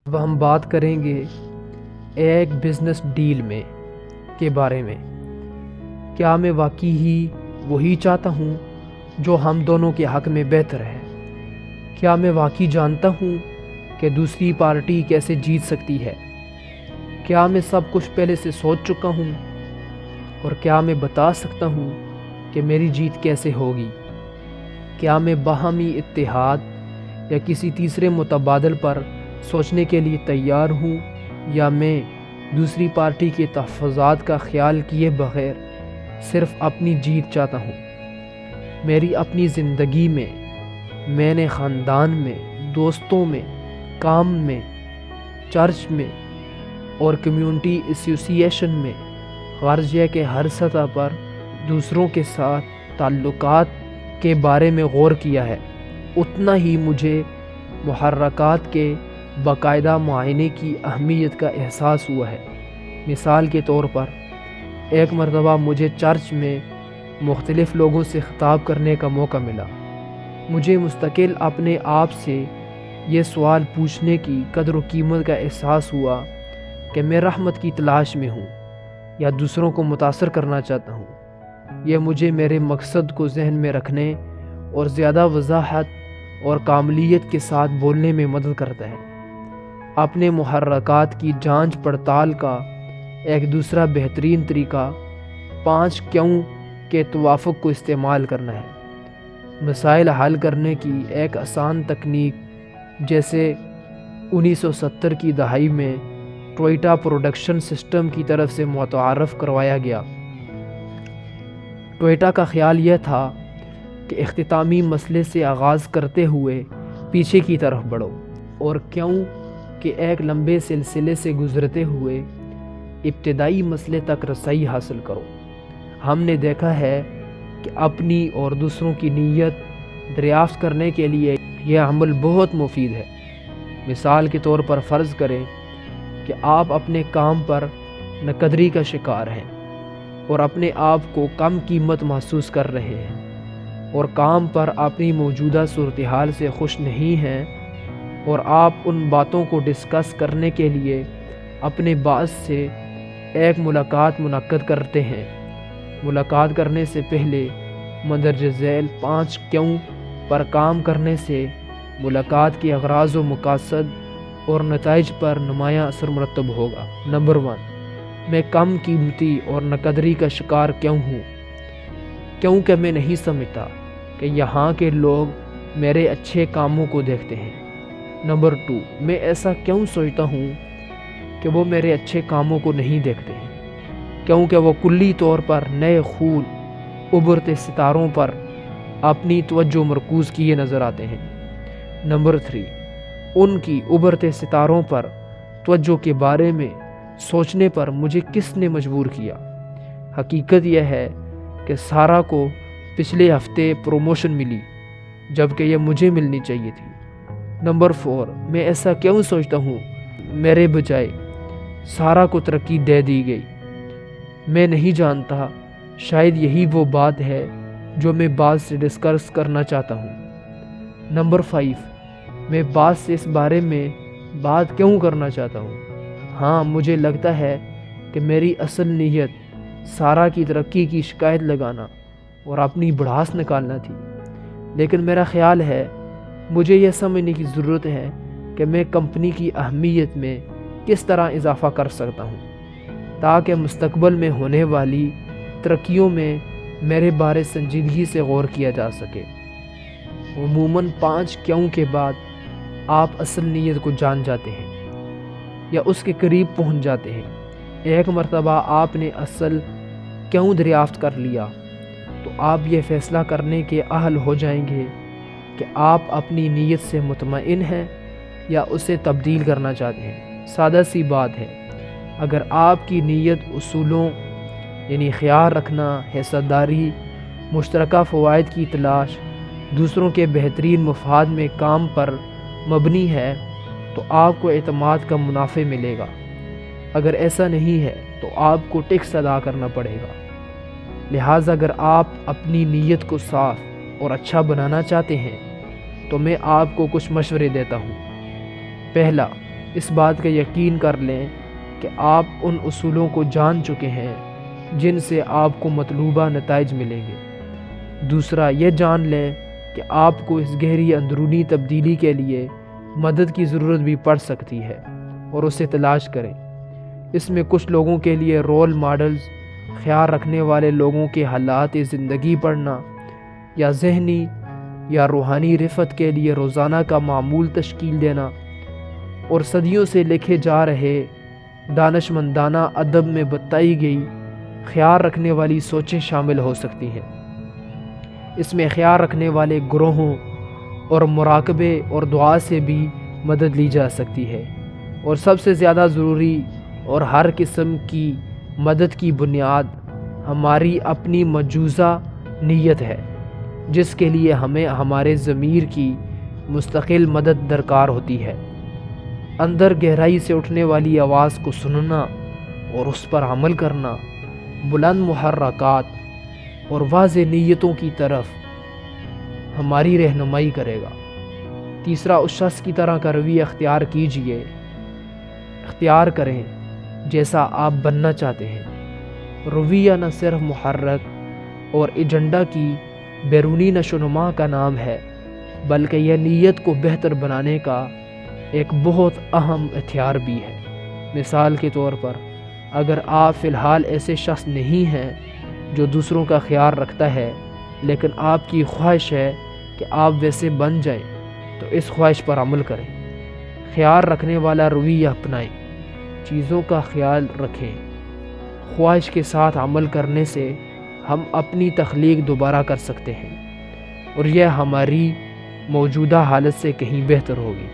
اب ہم بات کریں گے ایک بزنس ڈیل کے بارے میں۔ کیا میں واقعی ہی وہی چاہتا ہوں جو ہم دونوں کے حق میں بہتر ہے؟ کیا میں واقعی جانتا ہوں کہ دوسری پارٹی کیسے جیت سکتی ہے؟ کیا میں سب کچھ پہلے سے سوچ چکا ہوں؟ اور کیا میں بتا سکتا ہوں کہ میری جیت کیسے ہوگی؟ کیا میں باہمی اتحاد یا کسی تیسرے متبادل پر سوچنے کے لیے تیار ہوں، یا میں دوسری پارٹی کے تحفظات کا خیال کیے بغیر صرف اپنی جیت چاہتا ہوں؟ میری اپنی زندگی میں نے خاندان میں، دوستوں میں، کام میں، چرچ میں اور کمیونٹی ایسوسی ایشن میں، غرض یہ کہ ہر سطح پر دوسروں کے ساتھ تعلقات کے بارے میں غور کیا ہے۔ اتنا ہی مجھے محرکات کے باقاعدہ معائنے کی اہمیت کا احساس ہوا ہے۔ مثال کے طور پر، ایک مرتبہ مجھے چرچ میں مختلف لوگوں سے خطاب کرنے کا موقع ملا۔ مجھے مستقل اپنے آپ سے یہ سوال پوچھنے کی قدر و قیمت کا احساس ہوا کہ میں رحمت کی تلاش میں ہوں یا دوسروں کو متاثر کرنا چاہتا ہوں۔ یہ مجھے میرے مقصد کو ذہن میں رکھنے اور زیادہ وضاحت اور کاملیت کے ساتھ بولنے میں مدد کرتا ہے۔ اپنے محرکات کی جانچ پڑتال کا ایک دوسرا بہترین طریقہ 5 کیوں کے توافق کو استعمال کرنا ہے۔ مسائل حل کرنے کی ایک آسان تکنیک جیسے 1970 کی دہائی میں ٹوئیٹا پروڈکشن سسٹم کی طرف سے متعارف کروایا گیا۔ ٹوئیٹا کا خیال یہ تھا کہ اختتامی مسئلے سے آغاز کرتے ہوئے پیچھے کی طرف بڑھو، اور کیوں کہ ایک لمبے سلسلے سے گزرتے ہوئے ابتدائی مسئلے تک رسائی حاصل کرو۔ ہم نے دیکھا ہے کہ اپنی اور دوسروں کی نیت دریافت کرنے کے لیے یہ عمل بہت مفید ہے۔ مثال کے طور پر فرض کریں کہ آپ اپنے کام پر ناقدری کا شکار ہیں اور اپنے آپ کو کم قیمت محسوس کر رہے ہیں، اور کام پر اپنی موجودہ صورتحال سے خوش نہیں ہیں، اور آپ ان باتوں کو ڈسکس کرنے کے لیے اپنے باس سے ایک ملاقات منعقد کرتے ہیں۔ ملاقات کرنے سے پہلے مندرجہ ذیل 5 کیوں پر کام کرنے سے ملاقات کے اغراض و مقاصد اور نتائج پر نمایاں اثر مرتب ہوگا۔ نمبر 1، میں کم قیمتی اور ناقدری کا شکار کیوں ہوں؟ کیونکہ میں نہیں سمجھتا کہ یہاں کے لوگ میرے اچھے کاموں کو دیکھتے ہیں۔ نمبر 2، میں ایسا کیوں سوچتا ہوں کہ وہ میرے اچھے کاموں کو نہیں دیکھتے ہیں؟ کیونکہ وہ کلی طور پر نئے خون ابھرتے ستاروں پر اپنی توجہ مرکوز کیے نظر آتے ہیں۔ نمبر 3، ان کی ابھرتے ستاروں پر توجہ کے بارے میں سوچنے پر مجھے کس نے مجبور کیا؟ حقیقت یہ ہے کہ سارا کو پچھلے ہفتے پروموشن ملی، جبکہ یہ مجھے ملنی چاہیے تھی۔ نمبر 4، میں ایسا کیوں سوچتا ہوں میرے بجائے سارا کو ترقی دے دی گئی؟ میں نہیں جانتا، شاید یہی وہ بات ہے جو میں باس سے ڈسکس کرنا چاہتا ہوں۔ نمبر 5، میں باس سے اس بارے میں بات کیوں کرنا چاہتا ہوں؟ ہاں، مجھے لگتا ہے کہ میری اصل نیت سارا کی ترقی کی شکایت لگانا اور اپنی بڑھاس نکالنا تھی، لیکن میرا خیال ہے مجھے یہ سمجھنے کی ضرورت ہے کہ میں کمپنی کی اہمیت میں کس طرح اضافہ کر سکتا ہوں تاکہ مستقبل میں ہونے والی ترقیوں میں میرے بارے سنجیدگی سے غور کیا جا سکے۔ عموماً 5 کیوں کے بعد آپ اصل نیت کو جان جاتے ہیں یا اس کے قریب پہنچ جاتے ہیں۔ ایک مرتبہ آپ نے اصل کیوں دریافت کر لیا تو آپ یہ فیصلہ کرنے کے اہل ہو جائیں گے کہ آپ اپنی نیت سے مطمئن ہیں یا اسے تبدیل کرنا چاہتے ہیں۔ سادہ سی بات ہے، اگر آپ کی نیت اصولوں یعنی خیال رکھنا، حصہ داری، مشترکہ فوائد کی تلاش، دوسروں کے بہترین مفاد میں کام پر مبنی ہے تو آپ کو اعتماد کا منافع ملے گا۔ اگر ایسا نہیں ہے تو آپ کو ٹیکس ادا کرنا پڑے گا۔ لہٰذا اگر آپ اپنی نیت کو صاف اور اچھا بنانا چاہتے ہیں تو میں آپ کو کچھ مشورے دیتا ہوں۔ پہلا، اس بات کا یقین کر لیں کہ آپ ان اصولوں کو جان چکے ہیں جن سے آپ کو مطلوبہ نتائج ملیں گے۔ دوسرا، یہ جان لیں کہ آپ کو اس گہری اندرونی تبدیلی کے لیے مدد کی ضرورت بھی پڑ سکتی ہے اور اسے تلاش کریں۔ اس میں کچھ لوگوں کے لیے رول ماڈلز، خیال رکھنے والے لوگوں کے حالات زندگی پڑھنا، یا ذہنی یا روحانی رفت کے لیے روزانہ کا معمول تشکیل دینا، اور صدیوں سے لکھے جا رہے دانشمندانہ ادب میں بتائی گئی خیال رکھنے والی سوچیں شامل ہو سکتی ہیں۔ اس میں خیال رکھنے والے گروہوں اور مراقبے اور دعا سے بھی مدد لی جا سکتی ہے، اور سب سے زیادہ ضروری اور ہر قسم کی مدد کی بنیاد ہماری اپنی مجوزہ نیت ہے، جس کے لیے ہمیں ہمارے ضمیر کی مستقل مدد درکار ہوتی ہے۔ اندر گہرائی سے اٹھنے والی آواز کو سننا اور اس پر عمل کرنا بلند محرکات اور واضح نیتوں کی طرف ہماری رہنمائی کرے گا۔ تیسرا، اس شخص کی طرح کا رویہ اختیار کیجئے، اختیار کریں جیسا آپ بننا چاہتے ہیں۔ رویہ نہ صرف محرک اور ایجنڈا کی بیرونی نشو و نما کا نام ہے، بلکہ یہ نیت کو بہتر بنانے کا ایک بہت اہم ہتھیار بھی ہے۔ مثال کے طور پر، اگر آپ فی الحال ایسے شخص نہیں ہیں جو دوسروں کا خیال رکھتا ہے، لیکن آپ کی خواہش ہے کہ آپ ویسے بن جائیں، تو اس خواہش پر عمل کریں۔ خیال رکھنے والا رویہ اپنائیں، چیزوں کا خیال رکھیں۔ خواہش کے ساتھ عمل کرنے سے ہم اپنی تخلیق دوبارہ کر سکتے ہیں، اور یہ ہماری موجودہ حالت سے کہیں بہتر ہوگی۔